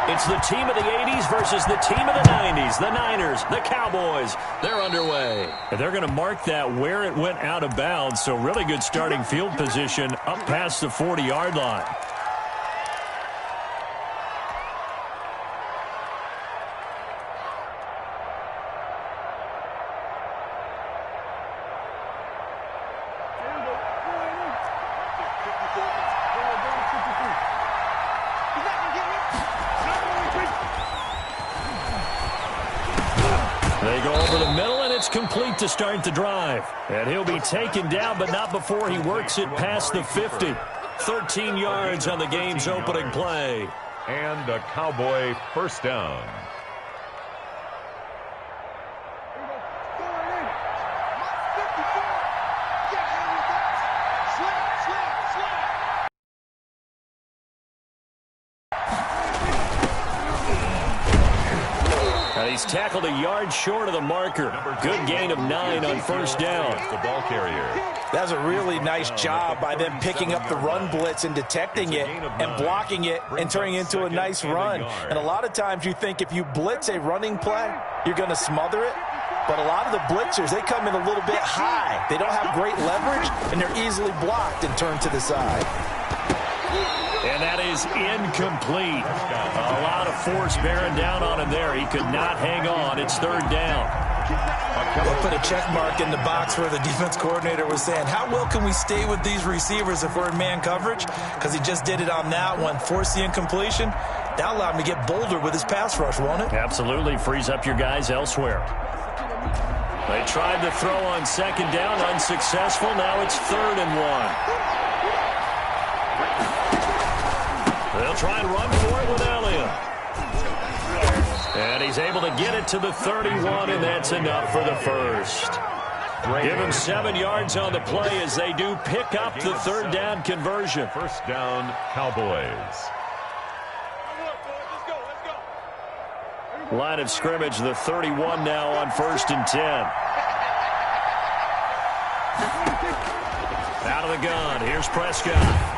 It's the team of the 80s versus the team of the 90s. The Niners, the Cowboys, they're underway. And they're going to mark that where it went out of bounds, so really good starting field position up past the 40-yard line. They go over the middle, and it's complete to start the drive. And he'll be taken down, but not before he works it past the 50. 13 yards on the game's opening play. And a Cowboy first down. He's tackled a yard short of the marker. Good gain of 9 on first down. The ball carrier. That was a really nice job by them picking up the run blitz and detecting it and blocking it and turning it into a nice run. And a lot of times you think if you blitz a running play, you're going to smother it. But a lot of the blitzers, they come in a little bit high. They don't have great leverage, and they're easily blocked and turned to the side. And that is incomplete. A lot of force bearing down on him there. He could not hang on. It's third down. They put a check mark in the box where the defense coordinator was saying, how well can we stay with these receivers if we're in man coverage? Because he just did it on that one, forced the incompletion. That allowed him to get bolder with his pass rush, won't it? Absolutely. Frees up your guys elsewhere. They tried to throw on second down, unsuccessful. Now it's 3rd and 1. They'll try and run for it with Elliott. And he's able to get it to the 31, and that's enough for the first. Give him 7 yards on the play as they do pick up the third down conversion. First down, Cowboys. Line of scrimmage, the 31 now on 1st and 10. Out of the gun, here's Prescott.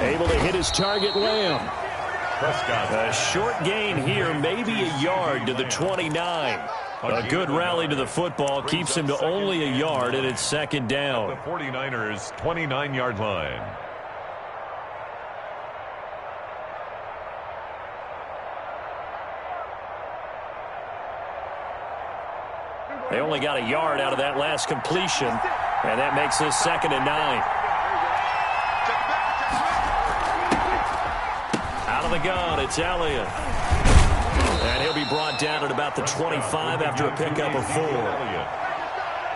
Able to hit his target, Lamb. Prescott. A short gain here, maybe a yard to the 29. A good rally to the football keeps him to only a yard, and it's 2nd down. The 49ers' 29-yard line. They only got a yard out of that last completion, and that makes this 2nd and 9. Out of the gun, it's Elliott. And he'll be brought down at about the 25 after a pickup of 4.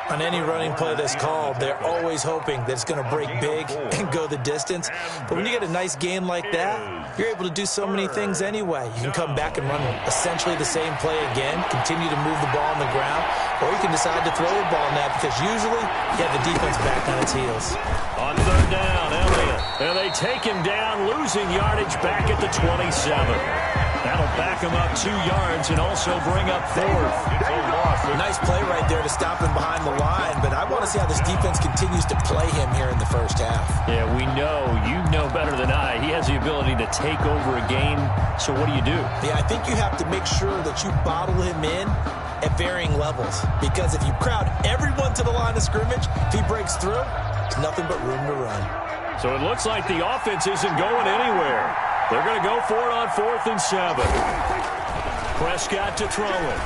On any running play that's called, they're always hoping that it's going to break big and go the distance. But when you get a nice game like that, you're able to do so many things anyway. You can come back and run essentially the same play again, continue to move the ball on the ground, or you can decide to throw the ball net because usually you have the defense back on its heels. On 3rd down, Elliott. And they take him down, losing yardage back at the 27. That'll back him up 2 yards and also bring up 4th. Nice play right there to stop him behind the line, but I want to see how this defense continues to play him here in the first half. Yeah, we know. You know better than I. He has the ability to take over a game, so what do you do? Yeah, I think you have to make sure that you bottle him in at varying levels, because if you crowd everyone to the line of scrimmage, if he breaks through, there's nothing but room to run. So it looks like the offense isn't going anywhere. They're going to go for it on 4th and 7. Prescott to throw it.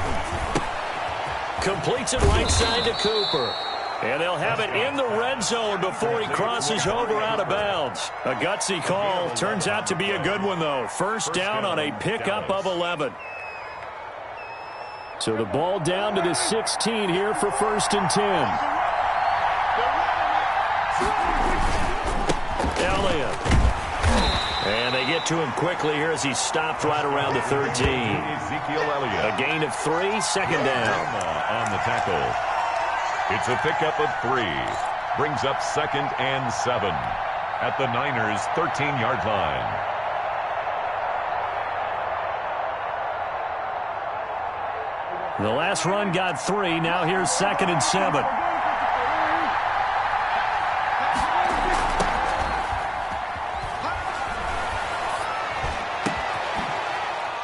Completes it right side to Cooper. And they'll have it in the red zone before he crosses over out of bounds. A gutsy call. Turns out to be a good one, though. First down on a pickup of 11. So the ball down to the 16 here for 1st and 10. Elliott. And they get to him quickly here as he's stopped right around the 13. Ezekiel Elliott. A gain of 3, 2nd down. On the tackle. It's a pickup of 3. Brings up 2nd and 7 at the Niners' 13-yard line. The last run got 3. Now here's 2nd and 7.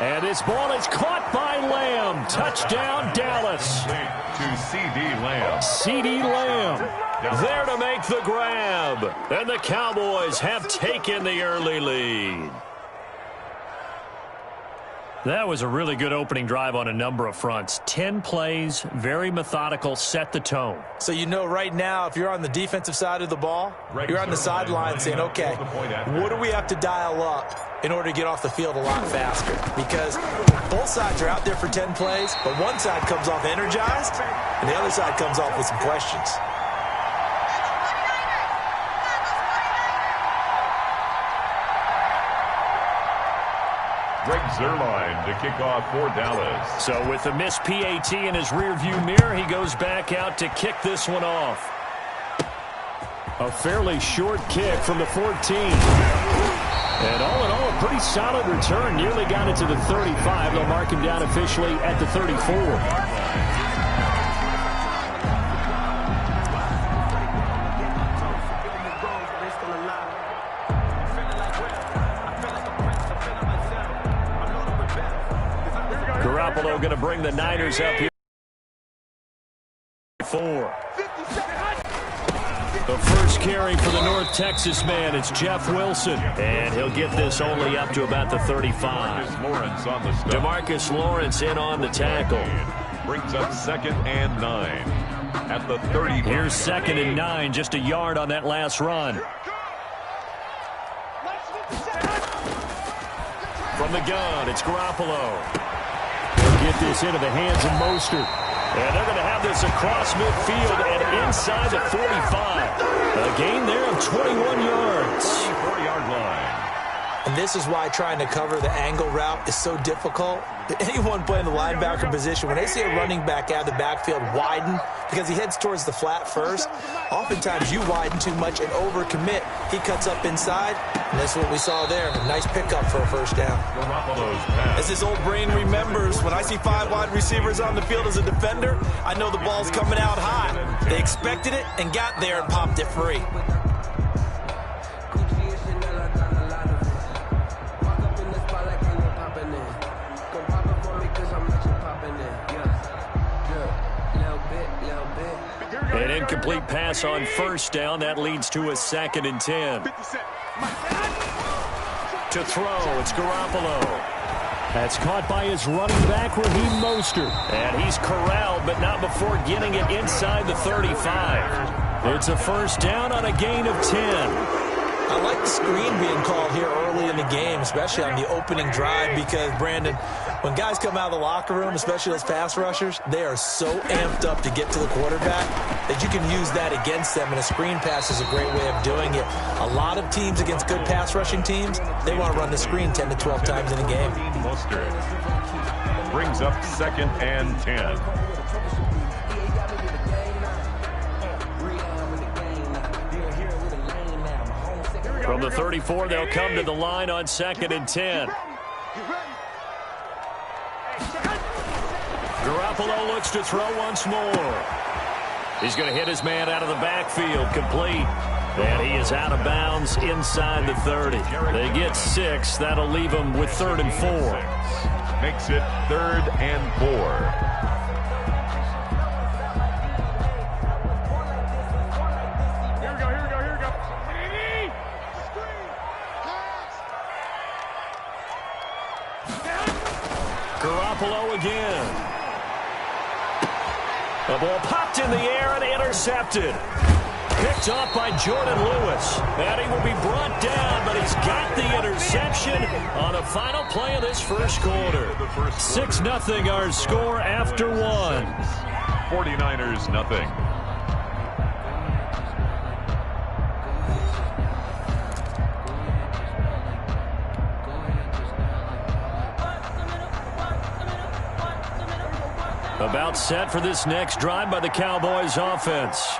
And this ball is caught by Lamb. Touchdown, Dallas. To C.D. Lamb. C.D. Lamb there to make the grab. And the Cowboys have taken the early lead. That was a really good opening drive on a number of fronts. 10 plays, very methodical, set the tone. So you know right now, if you're on the defensive side of the ball, you're on the sideline saying, okay, what do we have to dial up in order to get off the field a lot faster? Because both sides are out there for 10 plays, but one side comes off energized, and the other side comes off with some questions. Greg Zuerlein to kick off for Dallas. So with the missed PAT in his rearview mirror, he goes back out to kick this one off. A fairly short kick from the 14. And all in all, a pretty solid return. Nearly got it to the 35. They'll mark him down officially at the 34. Going to bring the Niners up here. 4. The first carry for the North Texas man, it's Jeff Wilson. And he'll get this only up to about the 35. DeMarcus Lawrence in on the tackle. Brings up 2nd and 9 at the 30. Here's 2nd and 9, just a yard on that last run. From the gun, it's Garoppolo. Get this into the hands of Mostert. And they're going to have this across midfield and inside the 45. A gain there of 21 yards. 40-yard line. And this is why trying to cover the angle route is so difficult. Anyone playing the linebacker position, when they see a running back out of the backfield widen because he heads towards the flat first, oftentimes you widen too much and overcommit. He cuts up inside, and that's what we saw there. A nice pickup for a first down. As his old brain remembers, when I see 5 wide receivers on the field as a defender, I know the ball's coming out high. They expected it and got there and popped it free. An incomplete pass on first down. That leads to a 2nd and 10. To throw, it's Garoppolo. That's caught by his running back, Raheem Mostert. And he's corralled, but not before getting it inside the 35. It's a first down on a gain of 10. I like the screen being called here early in the game, especially on the opening drive, because, Brandon, when guys come out of the locker room, especially those pass rushers, they are so amped up to get to the quarterback that you can use that against them, and a screen pass is a great way of doing it. A lot of teams against good pass rushing teams, they want to run the screen 10 to 12 times in a game. Brings up 2nd and 10. From the 34, they'll come to the line on 2nd and 10. Garoppolo looks to throw once more. He's going to hit his man out of the backfield, complete. And he is out of bounds inside the 30. They get 6. That'll leave them with 3rd and 4. Makes it 3rd and 4. Garoppolo again. The ball popped in the air and intercepted. Picked off by Jordan Lewis. And he will be brought down, but he's got the interception on the final play of this first quarter. 6-0 our score after 1. 49ers nothing. About set for this next drive by the Cowboys offense.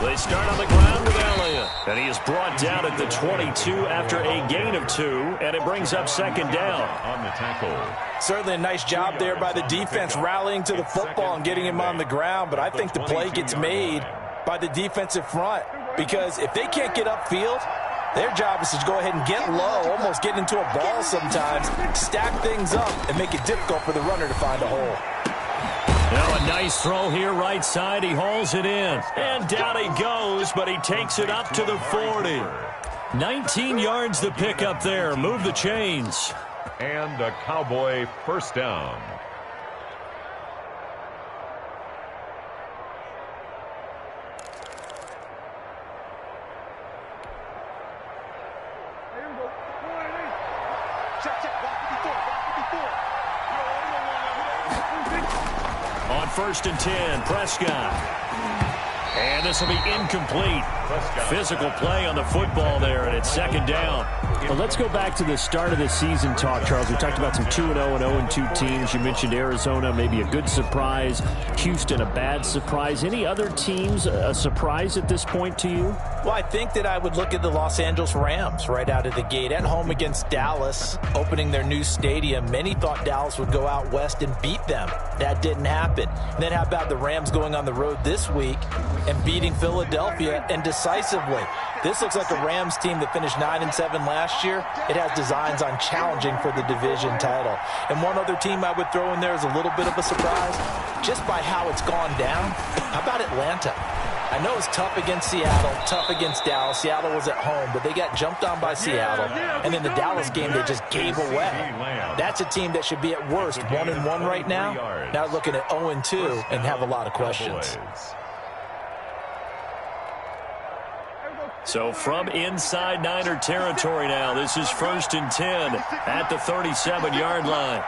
They start on the ground with Elliott. And he is brought down at the 22 after a gain of 2. And it brings up 2nd down. On the tackle. Certainly a nice job there by the defense rallying to the football and getting him on the ground. But I think the play gets made by the defensive front. Because if they can't get upfield, Their job is to go ahead and get low, almost get into a ball sometimes, stack things up, and make it difficult for the runner to find a hole. Now a nice throw here right side. He hauls it in. And down he goes, but he takes it up to the 40. 19 yards to pick up there. Move the chains. And a Cowboy first down. On 1st and 10, Prescott. And this will be incomplete. Physical play on the football there, and it's 2nd down. Well, let's go back to the start of the season talk, Charles. We talked about some 2-0 and 0-2 teams. You mentioned Arizona, maybe a good surprise. Houston, a bad surprise. Any other teams a surprise at this point to you? Well, I think that I would look at the Los Angeles Rams right out of the gate. At home against Dallas, opening their new stadium. Many thought Dallas would go out west and beat them. That didn't happen. And then how about the Rams going on the road this week and beating Philadelphia, and decisively? This looks like a Rams team that finished 9-7 last year. It has designs on challenging for the division title. And one other team I would throw in there is a little bit of a surprise, just by how it's gone down. How about Atlanta? I know it's tough against Seattle, tough against Dallas. Seattle was at home, but they got jumped on by Seattle. And in the Dallas game, they just gave away. That's a team that should be at worst 1-1 right now. Now looking at 0-2 and have a lot of questions. So from inside Niner territory now, this is 1st and 10 at the 37-yard line.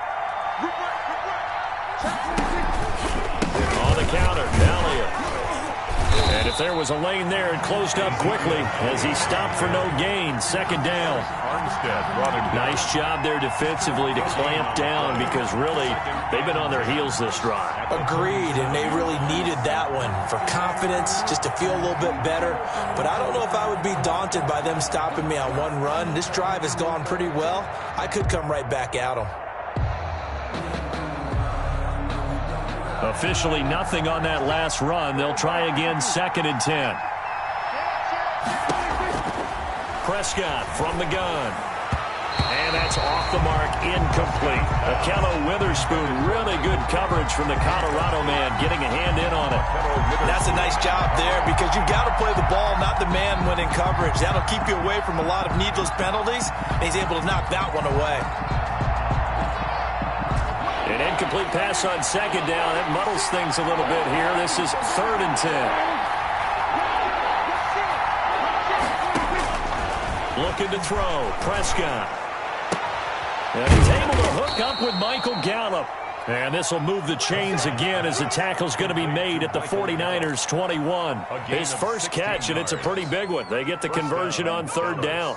On the counter, Elliott. And if there was a lane there, it closed up quickly as he stopped for no gain. 2nd down. Nice job there defensively to clamp down, because really they've been on their heels this drive. Agreed, and they really needed that one for confidence, just to feel a little bit better. But I don't know if I would be daunted by them stopping me on one run. This drive has gone pretty well. I could come right back at them. Officially nothing on that last run. They'll try again, 2nd and 10. Prescott from the gun. And that's off the mark, incomplete. Akello Witherspoon, really good coverage from the Colorado man, getting a hand in on it. That's a nice job there, because you've got to play the ball, not the man when in coverage. That'll keep you away from a lot of needless penalties. He's able to knock that one away. An incomplete pass on 2nd down. It muddles things a little bit here. This is 3rd and 10. Looking to throw. Prescott. And he's able to hook up with Michael Gallup. And this will move the chains again as the tackle's going to be made at the 49ers 21. His first catch, and it's a pretty big one. They get the conversion on 3rd down.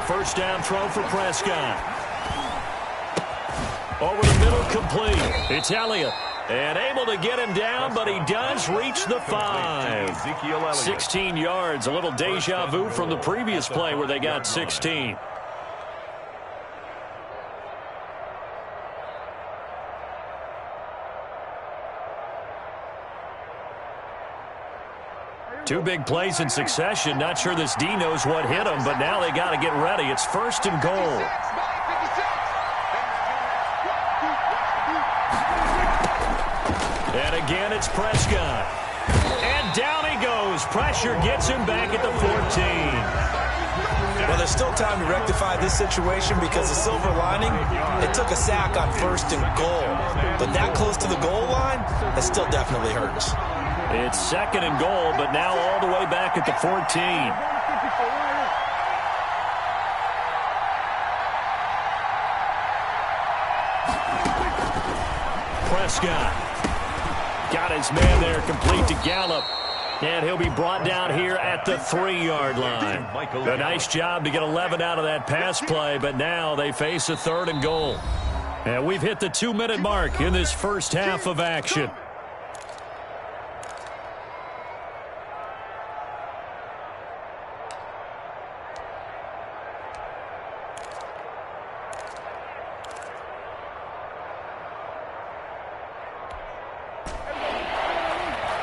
First down throw for Prescott. Over the middle, complete. It's Elliott. And able to get him down, but he does reach the 5. 16 yards, a little deja vu from the previous play where they got 16. Two big plays in succession. Not sure this D knows what hit him, but now they got to get ready. It's 1st and goal. And again, it's Prescott. And down he goes. Pressure gets him back at the 14. Well, there's still time to rectify this situation, because the silver lining, it took a sack on 1st and goal. But that close to the goal line, that still definitely hurts. It's 2nd and goal, but now all the way back at the 14. Prescott got his man there, complete to Gallup. And he'll be brought down here at the 3-yard line. A nice job to get 11 out of that pass play, but now they face a 3rd and goal. And we've hit the 2-minute mark in this first half of action.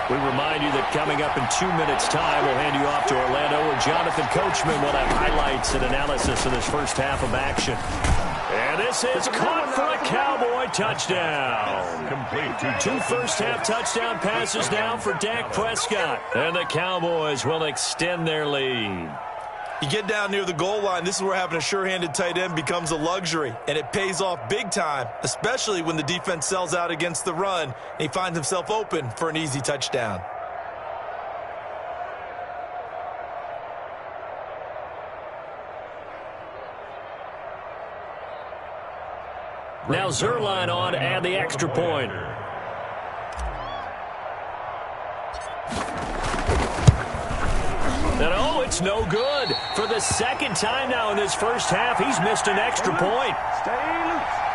We remind you that coming up in 2 minutes' time, we'll hand you off to Orlando, where Jonathan Coachman will have highlights and analysis of this first half of action. And this is caught for a Cowboy touchdown. Complete. Two first-half touchdown passes now for Dak Prescott. And the Cowboys will extend their lead. You get down near the goal line, this is where having a sure-handed tight end becomes a luxury, and it pays off big time, especially when the defense sells out against the run, and he finds himself open for an easy touchdown. Now Zerline on to add the extra point. And oh, it's no good. For the second time now in this first half, he's missed an extra point. Stay loose.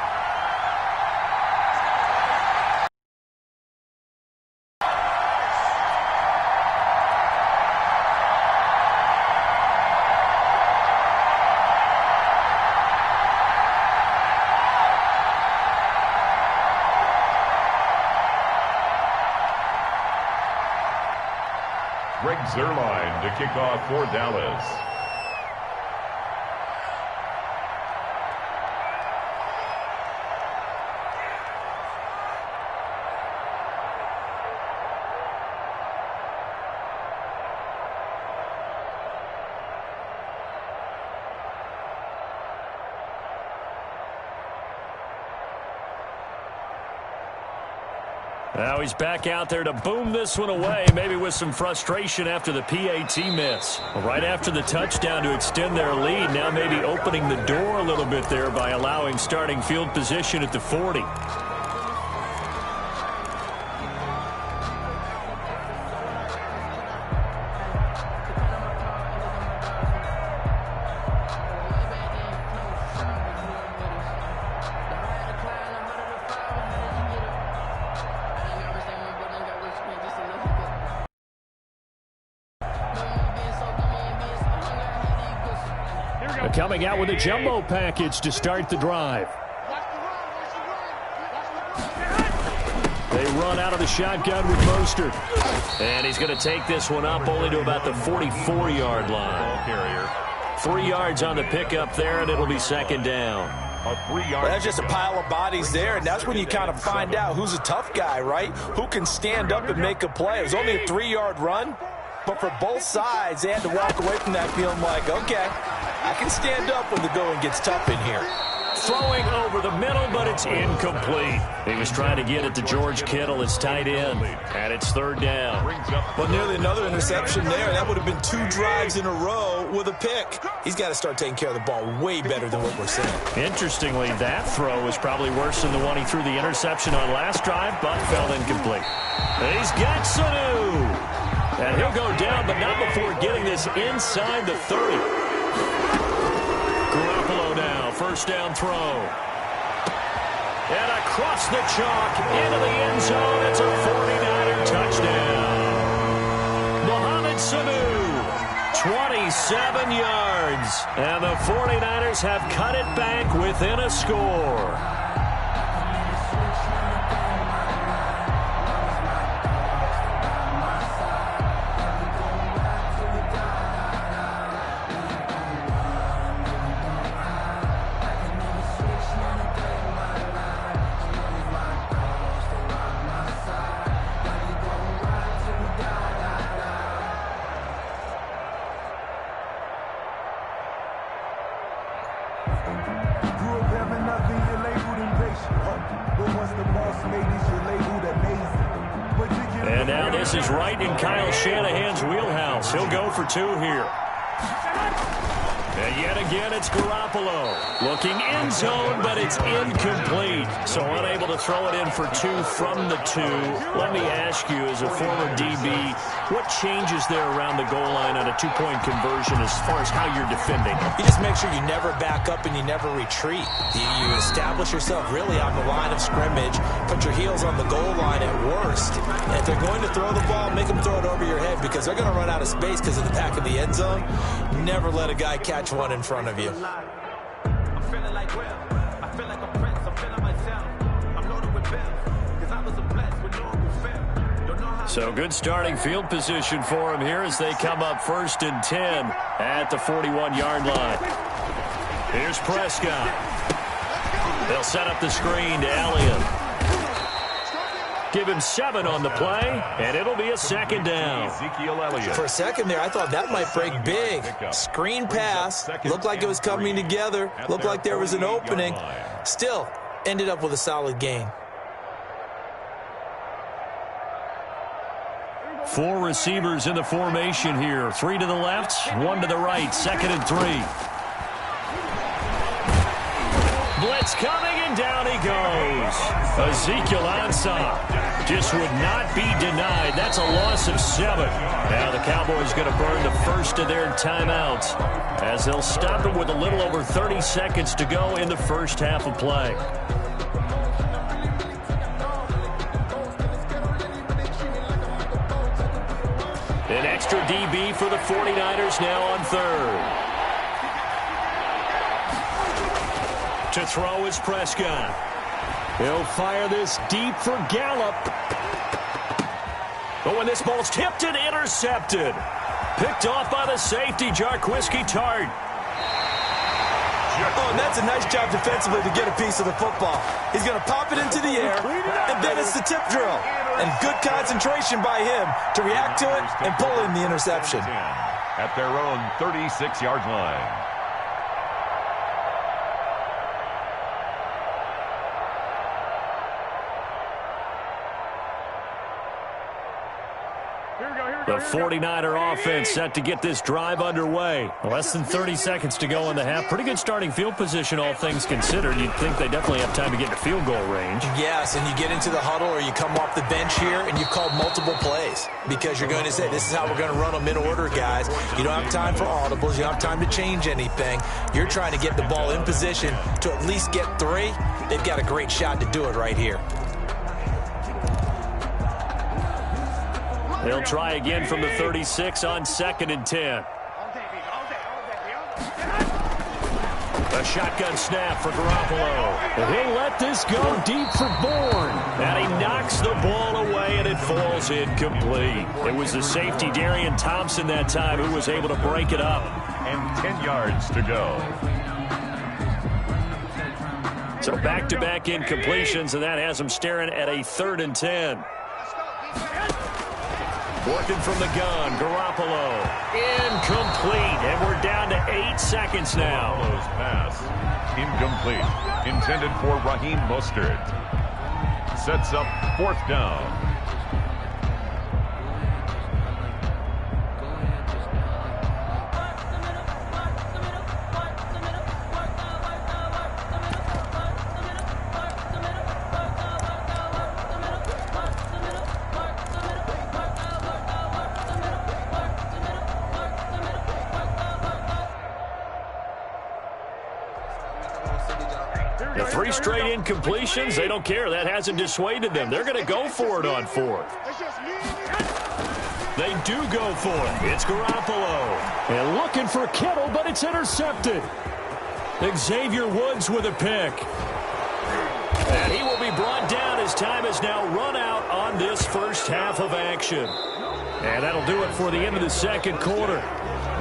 Greg Zerline to kick off for Dallas. Now he's back out there to boom this one away, maybe with some frustration after the PAT miss. Right after the touchdown to extend their lead, now maybe opening the door a little bit there by allowing starting field position at the 40. Coming out with a jumbo package to start the drive. They run out of the shotgun with Mostert. And he's going to take this one up only to about the 44-yard line. 3 yards on the pickup there, and it'll be second down. That's just a pile of bodies there, and that's when you kind of find out who's a tough guy, right? Who can stand up and make a play. It was only a 3-yard run, but for both sides, they had to walk away from that feeling like, okay, I can stand up when the going gets tough in here. Throwing over the middle, but it's incomplete. He was trying to get it to George Kittle, his tight end, and it's third down. Well, nearly another interception there. That would have been 2 drives in a row with a pick. He's got to start taking care of the ball way better than what we're seeing. Interestingly, that throw was probably worse than the one he threw the interception on last drive, but fell incomplete. He's got Sanu. And he'll go down, but not before getting this inside the 30. Garoppolo now, first down throw. And across the chalk, into the end zone. It's a 49er touchdown. Mohamed Sanu, 27 yards. And the 49ers have cut it back within a score. And now this is right in Kyle Shanahan's wheelhouse. He'll go for 2 here. And yet again, it's Garoppolo. Looking in zone, but it's incomplete. So unable to throw it in for 2 from the 2. Let me ask you, as a former DB, what changes there around the goal line on a 2-point conversion as far as how you're defending? You just make sure you never back up and you never retreat. You establish yourself really on the line of scrimmage, put your heels on the goal line at worst. And if they're going to throw the ball, make them throw it over your head because they're going to run out of space because of the back of the end zone. Never let a guy catch one in front of you. I'm feeling like Will. I feel like a prince. I'm feeling myself. I'm loaded with bills because I was a blessed with no fail. So good starting field position for him here as they come up 1st and 10 at the 41-yard line. Here's Prescott. They'll set up the screen to Elliott. Give him 7 on the play, and it'll be a 2nd down. For a second there, I thought that might break big. Screen pass. Looked like it was coming together. Looked like there was an opening. Still, ended up with a solid gain. 4 receivers in the formation here. 3 to the left, 1 to the right. 2nd and 3. Blitz coming, and down he goes. Ezekiel Ansah just would not be denied. That's a loss of 7. Now the Cowboys going to burn the first of their timeouts as they'll stop it with a little over 30 seconds to go in the first half of play. An extra DB for the 49ers now on 3rd. To throw is Prescott. He'll fire this deep for Gallup. But when this ball's tipped and intercepted. Picked off by the safety, Jarquiski Tart. Oh, and that's a nice job defensively to get a piece of the football. He's going to pop it into the air, and then it's the tip drill. And good concentration by him to react to it and pull in the interception. At their own 36-yard line. The 49er offense set to get this drive underway. Less than 30 seconds to go in the half. Pretty good starting field position, all things considered. You'd think they definitely have time to get to field goal range. Yes, and you get into the huddle or you come off the bench here and you've called multiple plays because you're going to say, this is how we're going to run them in order, guys. You don't have time for audibles. You don't have time to change anything. You're trying to get the ball in position to at least get 3. They've got a great shot to do it right here. They'll try again from the 36 on 2nd and 10. A shotgun snap for Garoppolo. He'll let this go deep for Bourne. And he knocks the ball away, and it falls incomplete. It was the safety, Darian Thompson, that time, who was able to break it up. And 10 yards to go. So back-to-back incompletions, and that has him staring at a 3rd and 10. Working from the gun, Garoppolo. Incomplete, and we're down to 8 seconds now. Garoppolo's pass. Incomplete. Intended for Raheem Mostert. Sets up 4th down. The 3 straight incompletions, they don't care. That hasn't dissuaded them. They're going to go for it on 4th. They do go for it. It's Garoppolo. And looking for Kittle, but it's intercepted. Xavier Woods with a pick. And he will be brought down as time has now run out on this first half of action. And that'll do it for the end of the 2nd quarter.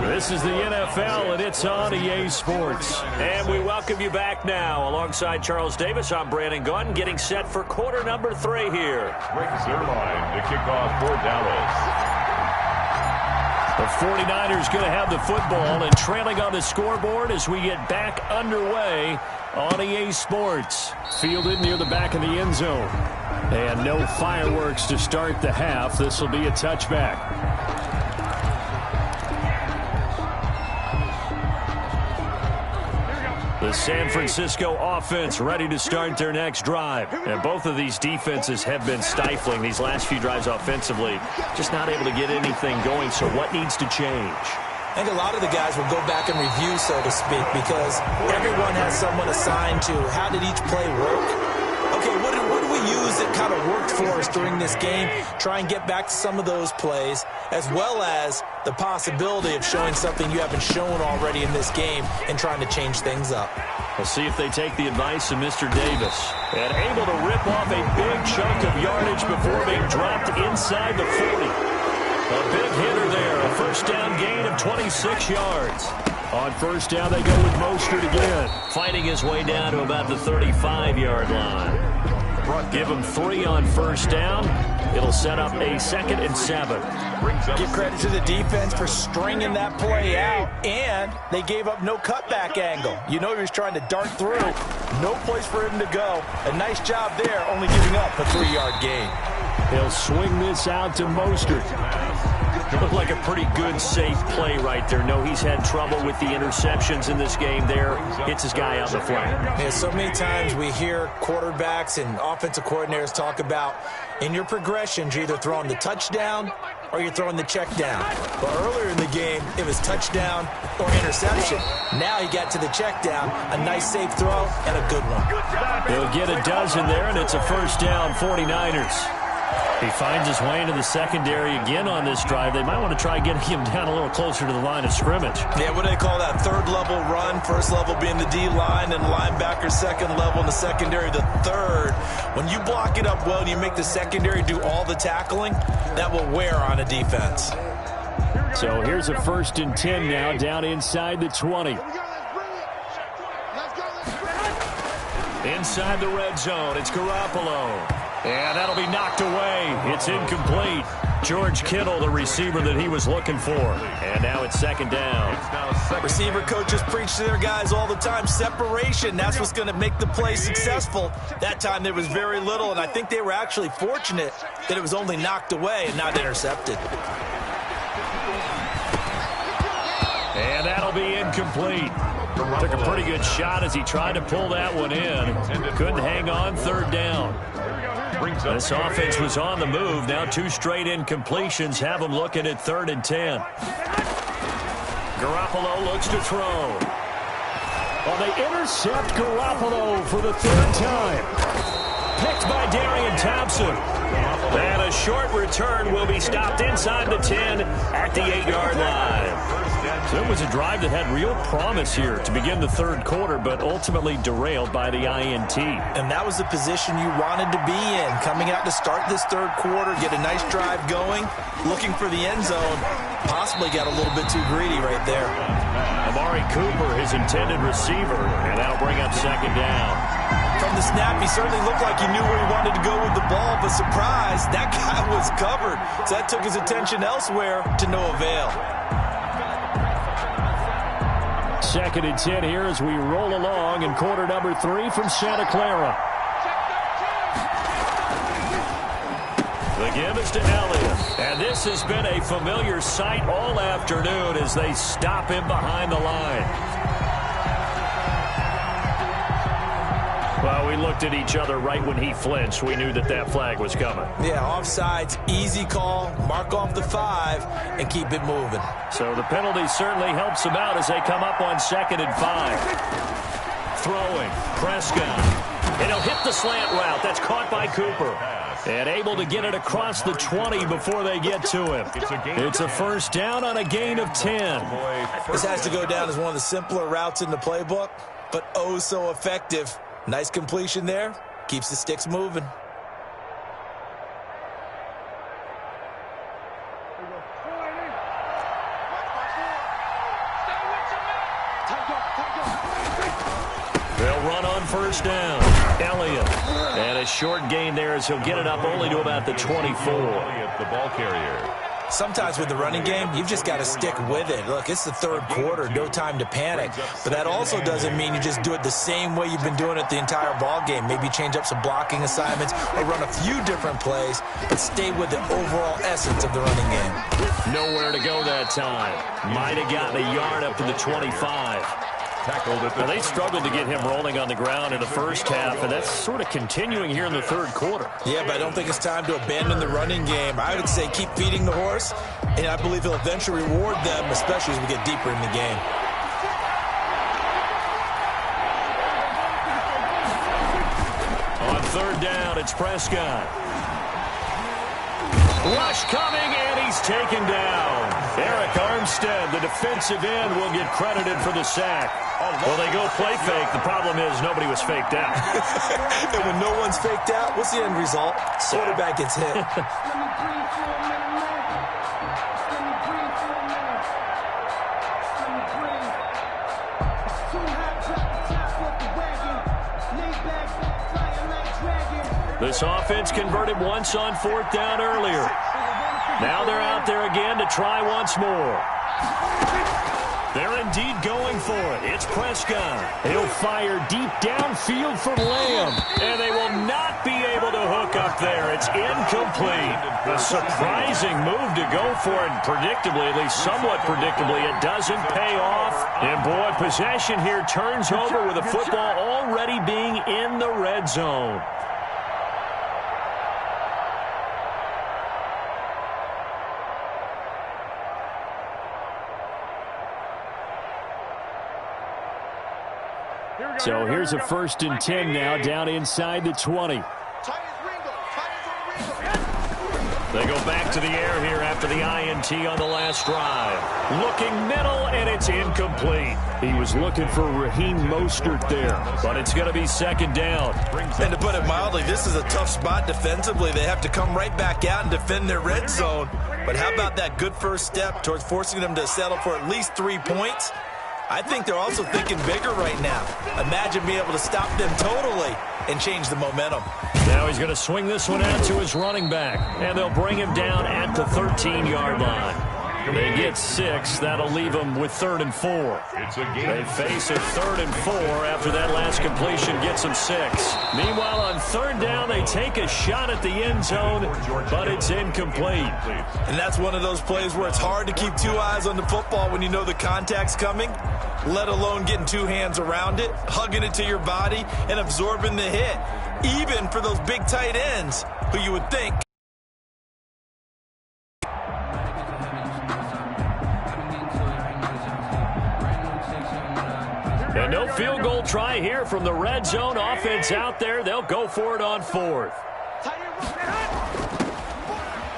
This is the NFL, and it's on EA Sports. And we welcome you back now. Alongside Charles Davis, I'm Brandon Gunn, getting set for quarter number 3 here. Rick Zerline to kick off for Dallas. The 49ers going to have the football and trailing on the scoreboard as we get back underway on EA Sports. Fielded near the back of the end zone. And no fireworks to start the half. This will be a touchback. The San Francisco offense ready to start their next drive. And both of these defenses have been stifling these last few drives offensively. Just not able to get anything going, so what needs to change? I think a lot of the guys will go back and review, so to speak, because everyone has someone assigned to how did each play work. Okay, what did we use that kind of worked for us during this game? Try and get back to some of those plays, as well as the possibility of showing something you haven't shown already in this game and trying to change things up. We'll see if they take the advice of Mr. Davis. And able to rip off a big chunk of yardage before being dropped inside the 40. A big hitter there, a first down gain of 26 yards. On first down, they go with Mostert again, fighting his way down to about the 35-yard line. Give him 3 on first down. It'll set up a 2nd and 7. Give credit to the defense for stringing that play out, and they gave up no cutback angle. You know he was trying to dart through. No place for him to go. A nice job there, only giving up a 3-yard gain. He'll swing this out to Mostert. Looked like a pretty good, safe play right there. No, he's had trouble with the interceptions in this game there. Hits his guy out the flank. Yeah, so many times we hear quarterbacks and offensive coordinators talk about in your progressions, you're either throwing the touchdown or you're throwing the check down. But earlier in the game, it was touchdown or interception. Now he got to the check down, a nice safe throw, and a good one. He'll get a dozen there, and it's a first down, 49ers. He finds his way into the secondary again on this drive. They might want to try getting him down a little closer to the line of scrimmage. Yeah, what do they call that? Third level run. First level being the D-line and linebacker. Second level in the secondary, the third. When you block it up well and you make the secondary do all the tackling, that will wear on a defense. So here's a 1st and 10 now, down inside the 20. Inside the red zone, it's Garoppolo. And that'll be knocked away. It's incomplete. George Kittle, the receiver that he was looking for. And now it's 2nd down. Receiver coaches preach to their guys all the time. Separation, that's what's going to make the play successful. That time there was very little, and I think they were actually fortunate that it was only knocked away and not intercepted. And that'll be incomplete. Took a pretty good shot as he tried to pull that one in. Couldn't hang on, 3rd down. This offense was on the move. Now 2 straight incompletions have them looking at 3rd and 10. Garoppolo looks to throw. Well, they intercept Garoppolo for the 3rd time. Picked by Darian Thompson. And a short return will be stopped inside the 10 at the 8-yard line. So it was a drive that had real promise here to begin the 3rd quarter, but ultimately derailed by the INT. And that was the position you wanted to be in, coming out to start this 3rd quarter, get a nice drive going, looking for the end zone. Possibly got a little bit too greedy right there. Amari Cooper, his intended receiver, and that'll bring up 2nd down. From the snap, he certainly looked like he knew where he wanted to go with the ball, but surprise, that guy was covered. So that took his attention elsewhere to no avail. 2nd and 10 here as we roll along in quarter number 3 from Santa Clara. The give is to Elliott. And this has been a familiar sight all afternoon as they stop him behind the line. Well, we looked at each other right when he flinched. We knew that that flag was coming. Yeah, offsides, easy call, mark off the 5, and keep it moving. So the penalty certainly helps them out as they come up on 2nd and 5. Throwing, Prescott. And he'll hit the slant route. That's caught by Cooper. And able to get it across the 20 before they get to him. It's a 1st down on a gain of 10. This has to go down as one of the simpler routes in the playbook, but oh so effective. Nice completion there. Keeps the sticks moving. They'll run on 1st down. Elliott. And a short gain there as he'll get it up only to about the 24. The ball carrier. Sometimes with the running game, you've just got to stick with it. Look, it's the 3rd quarter, no time to panic. But that also doesn't mean you just do it the same way you've been doing it the entire ball game. Maybe change up some blocking assignments or run a few different plays, but stay with the overall essence of the running game. Nowhere to go that time. Might have gotten a yard up to the 25. tackled at the... Well, they struggled to get him rolling on the ground in the first half, and that's sort of continuing here in the third quarter. Yeah, but I don't think it's time to abandon the running game. I would say keep feeding the horse, and I believe he'll eventually reward them, especially as we get deeper in the game. On third down, it's Prescott. Rush coming, and he's taken down. Eric Armstead, the defensive end, will get credited for the sack. Well, they go play fake. The problem is nobody was faked out. And when no one's faked out, what's the end result? Quarterback gets hit. This offense converted once on fourth down earlier. Now they're out there again to try once more. They're indeed going for it. It's Prescott. He'll fire deep downfield for Lamb. And they will not be able to hook up there. It's incomplete. A surprising move to go for it. And predictably, at least somewhat predictably, it doesn't pay off. And boy, possession here turns over with the football already being in the red zone. So here's a 1st and 10 now, down inside the 20. They go back to the air here after the INT on the last drive. Looking middle, and it's incomplete. He was looking for Raheem Mostert there, but it's going to be 2nd down. And to put it mildly, this is a tough spot defensively. They have to come right back out and defend their red zone. But how about that good first step towards forcing them to settle for at least 3 points? I think they're also thinking bigger right now. Imagine being able to stop them totally and change the momentum. Now he's going to swing this one out to his running back, and they'll bring him down at the 13-yard line. They get 6. That'll leave them with 3rd and 4. They face a 3rd and 4 after that last completion gets them 6. Meanwhile, on 3rd down, they take a shot at the end zone, but it's incomplete. And that's one of those plays where it's hard to keep 2 eyes on the football when you know the contact's coming, let alone getting 2 hands around it, hugging it to your body, and absorbing the hit, even for those big tight ends who you would think. And no field goal try here from the red zone. Offense out there. They'll go for it on 4th.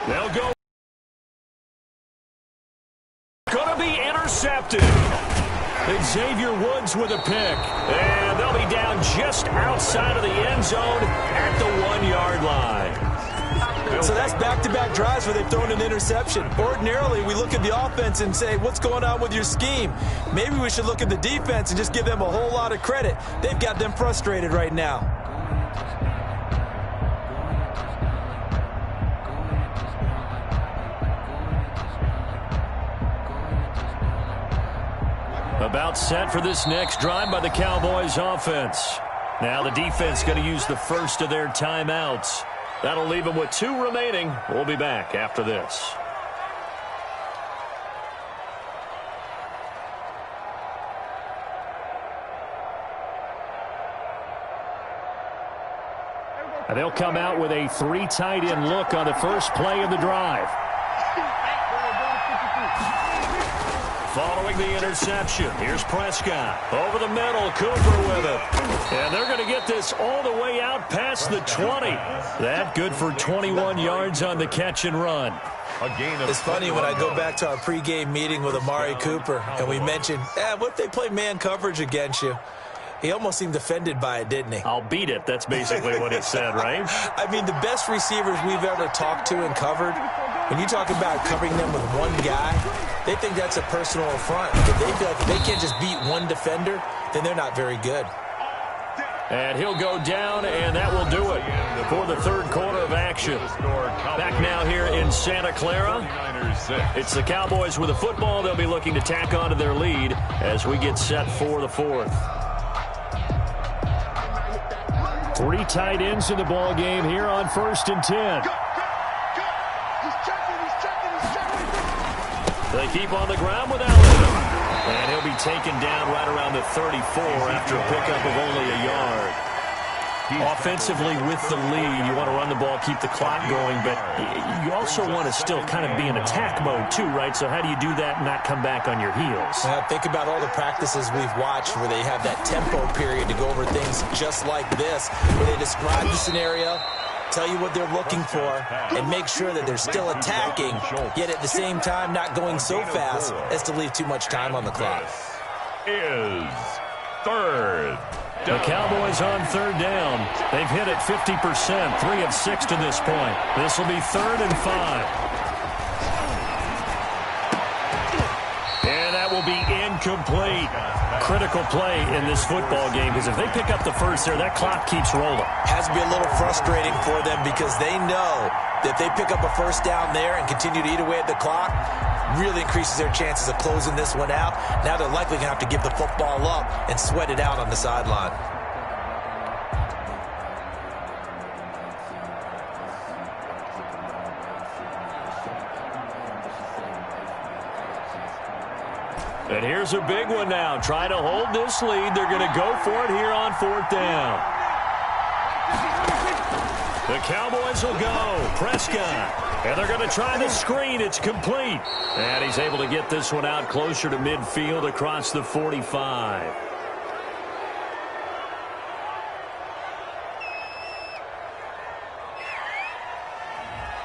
They'll go. Gonna be intercepted. Xavier Woods with a pick. And they'll be down just outside of the end zone at the 1-yard line. So that's back-to-back drives where they've thrown an interception. Ordinarily, we look at the offense and say, what's going on with your scheme? Maybe we should look at the defense and just give them a whole lot of credit. They've got them frustrated right now. About set for this next drive by the Cowboys offense. Now the defense going to use the first of their timeouts. That'll leave them with 2 remaining. We'll be back after this. And they'll come out with a 3 tight end look on the first play of the drive. Following the interception, here's Prescott. Over the middle, Cooper with it. And they're going to get this all the way out past the 20. That good for 21 yards on the catch and run. It's funny when I go back to our pregame meeting with Amari Cooper, and we mentioned, what if they play man coverage against you? He almost seemed offended by it, didn't he? I'll beat it. That's basically what it said, right? I mean, the best receivers we've ever talked to and covered, when you talk about covering them with one guy, they think that's a personal affront. If they feel like if they can't just beat one defender, then they're not very good. And he'll go down, and that will do it for the third quarter of action. Back now here in Santa Clara. It's the Cowboys with the football. They'll be looking to tack on to their lead as we get set for the 4th. 3 tight ends in the ball game here on 1st and 10. They keep on the ground without him. And he'll be taken down right around the 34 after a pickup of only a yard. Offensively with the lead, you want to run the ball, keep the clock going, but you also want to still kind of be in attack mode too, right? So how do you do that and not come back on your heels? Think about all the practices we've watched where they have that tempo period to go over things just like this, where they describe the scenario, tell you what they're looking for, and make sure that they're still attacking, yet at the same time not going so fast as to leave too much time on the clock. Is third. The Cowboys on third down. They've hit it 50%, 3 of 6 to this point. This will be 3rd and 5. And that will be incomplete. Critical play in this football game, because if they pick up the first there, that clock keeps rolling. Has to be a little frustrating for them because they know that if they pick up a first down there and continue to eat away at the clock, really increases their chances of closing this one out. Now they're likely going to have to give the football up and sweat it out on the sideline. And here's a big one now. Trying to hold this lead. They're going to go for it here on 4th down. The Cowboys will go. Prescott. And they're going to try the screen. It's complete. And he's able to get this one out closer to midfield across the 45.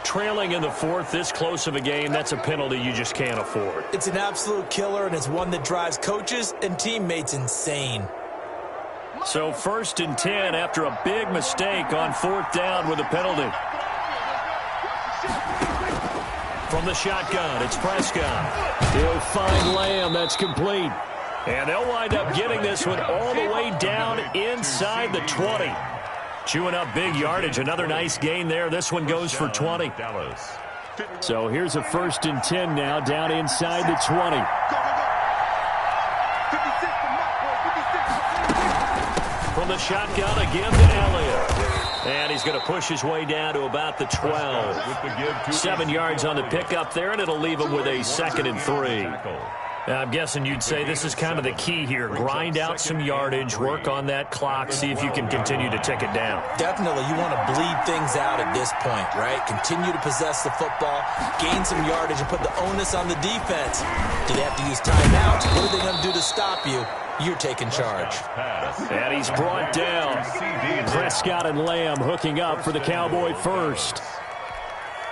Trailing in the 4th, this close of a game, that's a penalty you just can't afford. It's an absolute killer, and it's one that drives coaches and teammates insane. So 1st and 10 after a big mistake on 4th down with a penalty. From the shotgun, it's Prescott. He'll find Lamb. That's complete. And they'll wind up getting this one all the way down inside the 20. Chewing up big yardage. Another nice gain there. This one goes for 20. So here's a 1st and 10 now down inside the 20. From the shotgun again to Elliott. And he's going to push his way down to about the 12. 7 yards on the pickup there, and it'll leave him with a 2nd and 3. I'm guessing you'd say this is kind of the key here. Grind out some yardage, work on that clock, see if you can continue to tick it down. Definitely. You want to bleed things out at this point, right? Continue to possess the football, gain some yardage, and put the onus on the defense. Do they have to use timeouts? What are they going to do to stop you? You're taking charge. And he's brought down. Prescott and Lamb hooking up for the Cowboy first.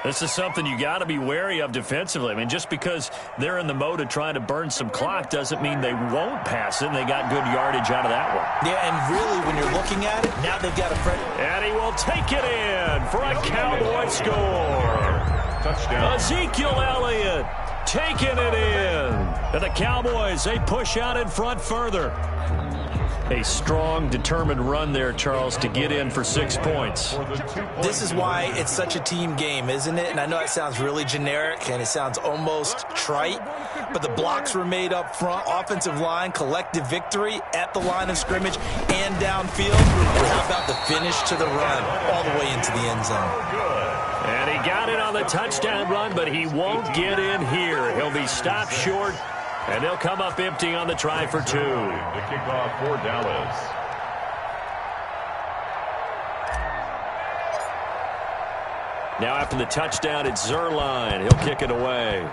This is something you got to be wary of defensively. I mean, just because they're in the mode of trying to burn some clock doesn't mean they won't pass it, and they got good yardage out of that one. Yeah, and really, when you're looking at it, now they've got a friend. And he will take it in for a Cowboy score. Touchdown. Ezekiel Elliott taking it in. And the Cowboys, they push out in front further. A strong, determined run there, Charles, to get in for 6 points. This is why it's such a team game, isn't it? And I know it sounds really generic and it sounds almost trite, but the blocks were made up front, offensive line, collective victory at the line of scrimmage and downfield. And how about the finish to the run all the way into the end zone? And he got it on the touchdown run, but he won't get in here. He'll be stopped short. And they'll come up empty on the try for 2. The kickoff for Dallas. Now after the touchdown, it's Zerline. He'll kick it away.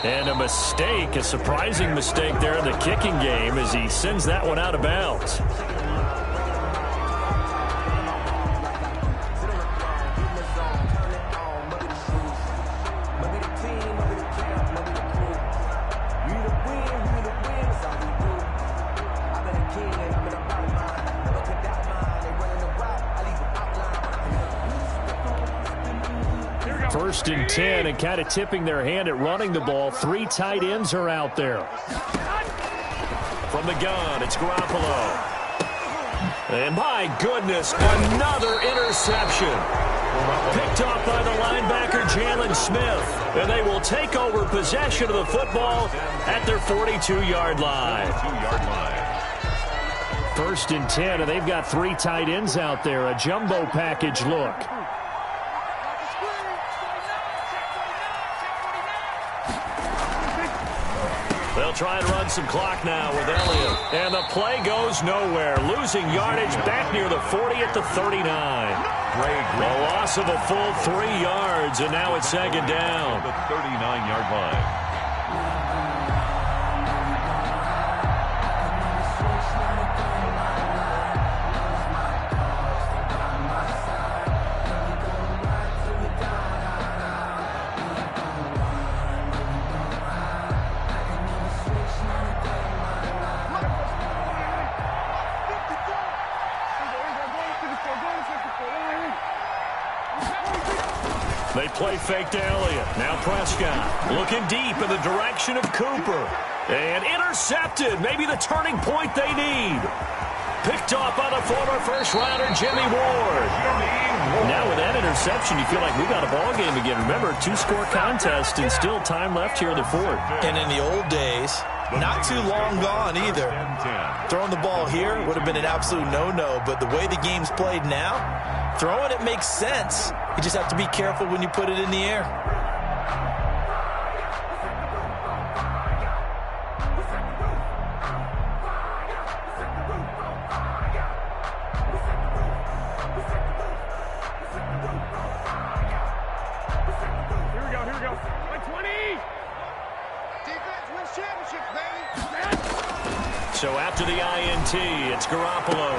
And a mistake, a surprising mistake there in the kicking game as he sends that one out of bounds. First and 10, and kind of tipping their hand at running the ball. 3 tight ends are out there. From the gun, it's Garoppolo. And my goodness, another interception. Picked off by the linebacker, Jalen Smith. And they will take over possession of the football at their 42-yard line. First and 10, and they've got 3 tight ends out there. A jumbo package look. They'll try and run some clock now with Elliott. And the play goes nowhere. Losing yardage back near the 40 at the 39. A loss of a full 3 yards, and now it's second down. The 39-yard line. They play fake to Elliott. Now Prescott looking deep in the direction of Cooper. And intercepted. Maybe the turning point they need. Picked off by the former first-rounder Jimmy Ward. Now with that interception, you feel like we got a ball game again. Remember, 2-score contest and still time left here in the fourth. And in the old days, not too long gone either. Throwing the ball here would have been an absolute no-no, but the way the game's played now, throwing it makes sense. You just have to be careful when you put it in the air. Here we go. Like 20! Defense wins championships, baby! So after the INT, it's Garoppolo.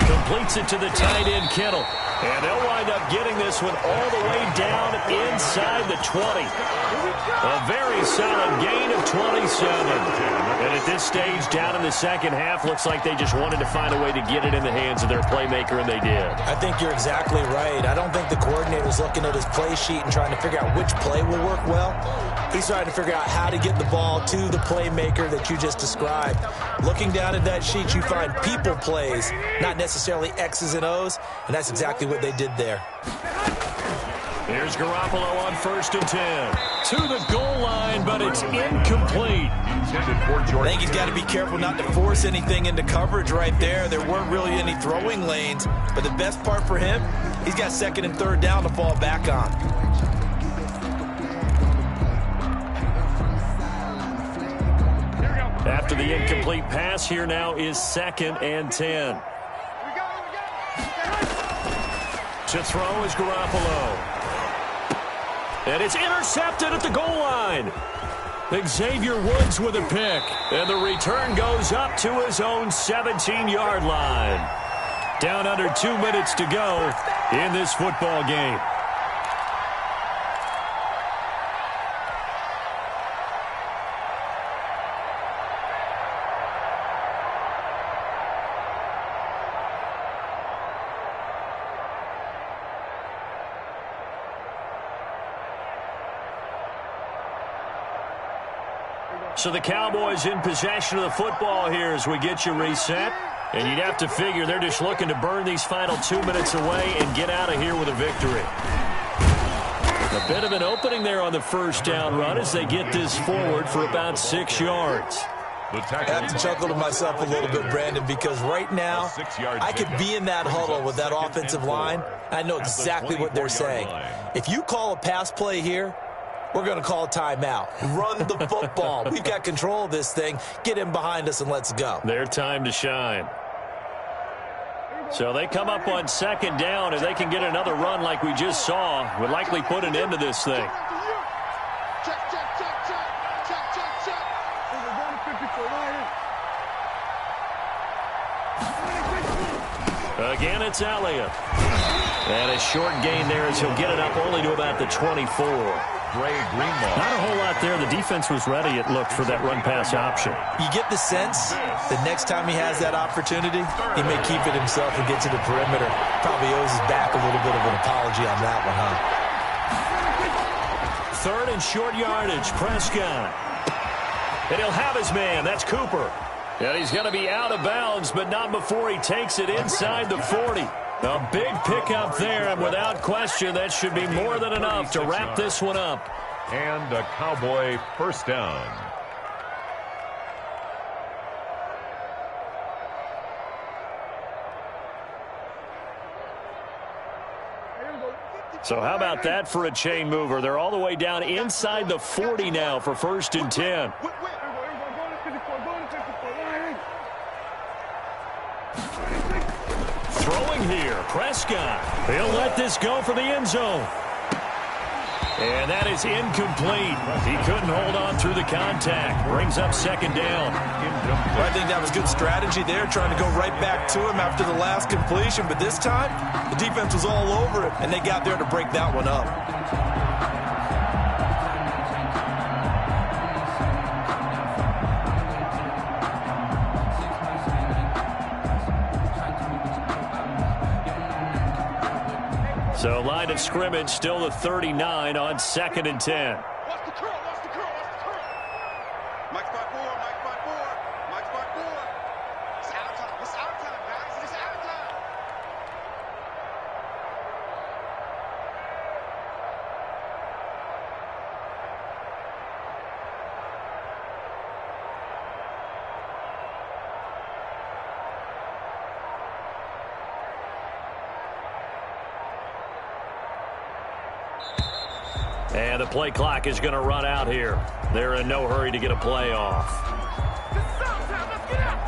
Completes it to the tight end, Kittle. And they'll wind up getting this one all the way down inside the 20. A very solid gain of 27. And at this stage, down in the second half, looks like they just wanted to find a way to get it in the hands of their playmaker, and they did. I think you're exactly right. I don't think the coordinator's looking at his play sheet and trying to figure out which play will work well. He's trying to figure out how to get the ball to the playmaker that you just described. Looking down at that sheet, you find people plays, not necessarily X's and O's, and that's exactly what they did there. Here's Garoppolo on 1st and 10. To the goal line, but it's incomplete. I think he's got to be careful not to force anything into coverage right there. There weren't really any throwing lanes, but the best part for him, he's got 2nd and 3rd down to fall back on. After the incomplete pass, here now is 2nd and 10. To throw is Garoppolo. And it's intercepted at the goal line. Xavier Woods with a pick. And the return goes up to his own 17-yard line. Down under 2 minutes to go in this football game. So the Cowboys in possession of the football here as we get you reset. And you'd have to figure they're just looking to burn these final 2 minutes away and get out of here with a victory. A bit of an opening there on the first down run as they get this forward for about 6 yards. I have to chuckle to myself a little bit, Brandon, because right now I could be in that huddle with that offensive line. I know exactly what they're saying. If you call a pass play here, we're going to call a timeout. Run the football. We've got control of this thing. Get in behind us and let's go. Their time to shine. So they come up on 2nd down. If they can get another run like we just saw, would likely put an end to this thing. Again, it's Elliott. And a short gain there as he'll get it up only to about the 24. Not a whole lot there. The defense was ready, it looked, for that run-pass option. You get the sense that next time he has that opportunity, he may keep it himself and get to the perimeter. Probably owes his back a little bit of an apology on that one, huh? 3rd and short yardage. Prescott. And he'll have his man. That's Cooper. And he's going to be out of bounds, but not before he takes it inside the 40. A big pickup there, and without question, that should be more than enough to wrap this one up. And a Cowboy first down. So how about that for a chain mover? They're all the way down inside the 40 now for 1st and 10. throwing here. Prescott. He'll let this go for the end zone. And that is incomplete. He couldn't hold on through the contact. Brings up second down. Well, I think that was good strategy there, trying to go right back to him after the last completion. But this time, the defense was all over it, and they got there to break that one up. So line of scrimmage still the 39 on 2nd and 10. Watch the curl, watch the curl, watch the curl. Mike 5-4, Mike 5-4, Mike 5-4. It's out of time. It's out of time, guys. It's out of time. And the play clock is going to run out here. They're in no hurry to get a play off. This is out of time. Let's get out.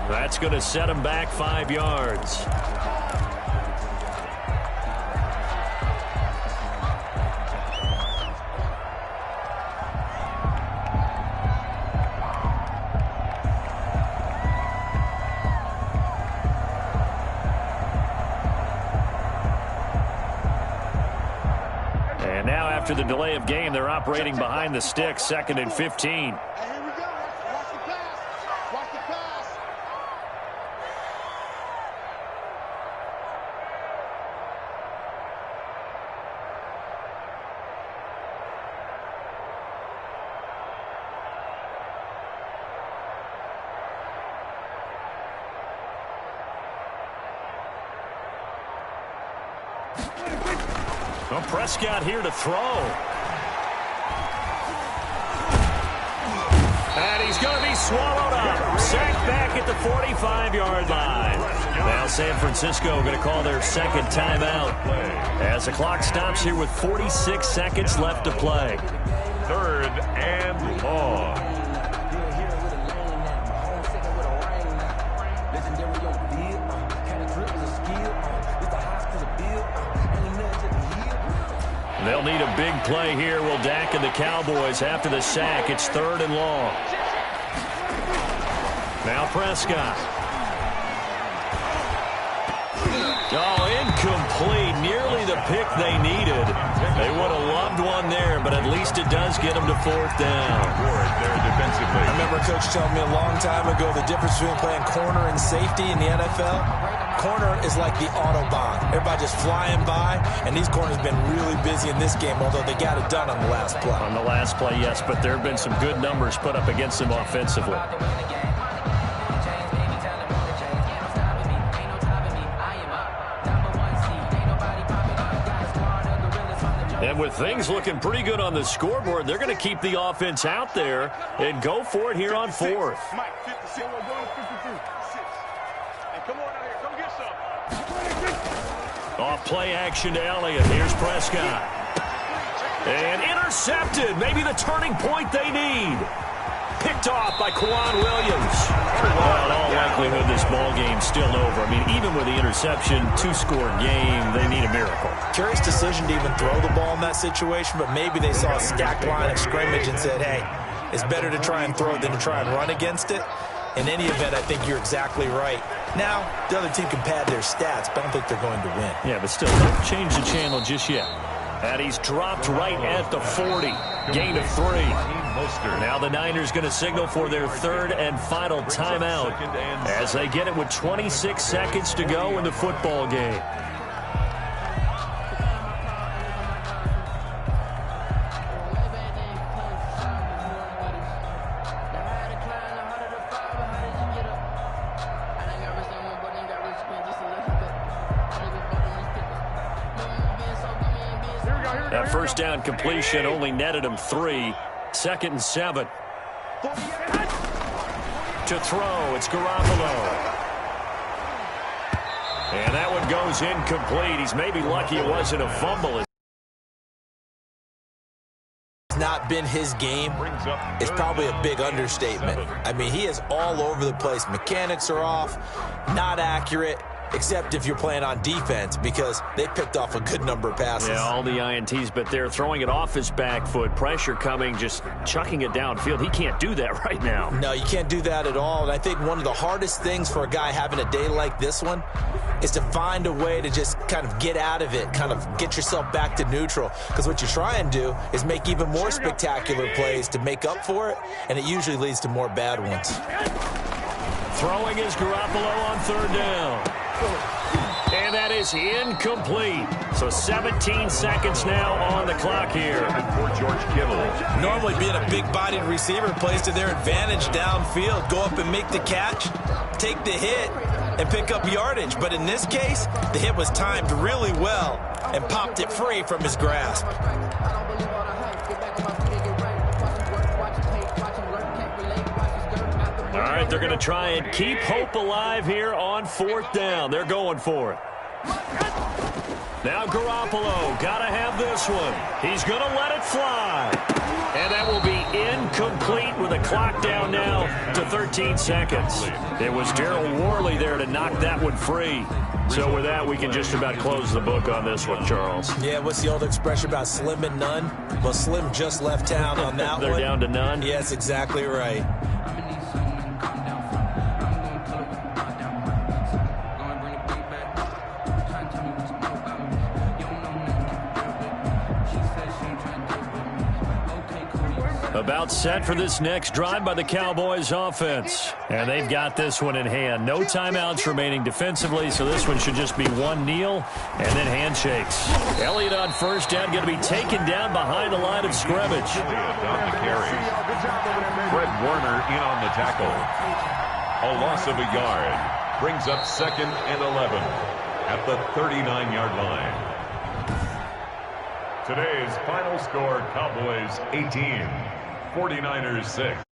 That's going to set him back 5 yards. And now after the delay of game, they're operating behind the sticks, 2nd and 15. Hey, here we go. Watch the pass. Watch the pass. Well, Prescott here to throw. And he's going to be swallowed up. Sacked back at the 45-yard line. Now San Francisco going to call their second timeout as the clock stops here with 46 seconds left to play. 3rd and long. They'll need a big play here, will Dak and the Cowboys after the sack. It's 3rd and long. Now Prescott. Oh, incomplete. Nearly the pick they needed. They would have loved one there, but at least it does get them to 4th down. There defensively. I remember a coach telling me a long time ago the difference between playing corner and safety in the NFL. Corner is like the Autobahn. Everybody just flying by, and these corners have been really busy in this game, although they got it done on the last play. On the last play, yes, but there have been some good numbers put up against them offensively. And with things looking pretty good on the scoreboard, they're going to keep the offense out there and go for it here on 4th. Mike, 56. We're going 52. 6. Hey, come on out here. Come get some. Off play action to Elliott. Here's Prescott. And intercepted. Maybe the turning point they need. Picked off by Quan Williams. Well, in all likelihood, this ball game's still over. I mean, even with the interception, 2-score game, they need a miracle. Curious decision to even throw the ball in that situation, but maybe they saw a stacked line of scrimmage and said, hey, it's better to try and throw it than to try and run against it. In any event, I think you're exactly right. Now, the other team can pad their stats, but I don't think they're going to win. Yeah, but still, don't change the channel just yet. And he's dropped right at the 40. Gain of 3. Now the Niners going to signal for their 3rd and final timeout as they get it with 26 seconds to go in the football game. That first down completion only netted him 3. 2nd and 7. To throw, it's Garoppolo. And that one goes incomplete. He's maybe lucky it wasn't a fumble. Not been his game is probably a big understatement. I mean, he is all over the place. Mechanics are off, not accurate, except if you're playing on defense, because they picked off a good number of passes. Yeah, all the INTs, but they're throwing it off his back foot. Pressure coming, just chucking it downfield. He can't do that right now. No, you can't do that at all. And I think one of the hardest things for a guy having a day like this one is to find a way to just kind of get out of it, kind of get yourself back to neutral. Because what you try and do is make even more spectacular plays to make up for it, and it usually leads to more bad ones. Throwing is Garoppolo on third down. And that is incomplete. So 17 seconds now on the clock here. For George Kittle. Normally being a big-bodied receiver plays to their advantage downfield. Go up and make the catch, take the hit, and pick up yardage. But in this case, the hit was timed really well and popped it free from his grasp. All right, they're going to try and keep hope alive here on fourth down. They're going for it. Now Garoppolo, got to have this one. He's going to let it fly. And that will be incomplete with a clock down now to 13 seconds. It was Darryl Worley there to knock that one free. So with that, we can just about close the book on this one, Charles. Yeah, what's the old expression about slim and none? Well, Slim just left town on that one. They're down to none? Yes, exactly right. About set for this next drive by the Cowboys offense. And they've got this one in hand. No timeouts remaining defensively, so this one should just be one kneel and then handshakes. Elliott on first down, going to be taken down behind the line of scrimmage. Down to carry. Fred Warner in on the tackle. A loss of a yard. Brings up 2nd and 11 at the 39-yard line. Today's final score, Cowboys 18, 49ers 6.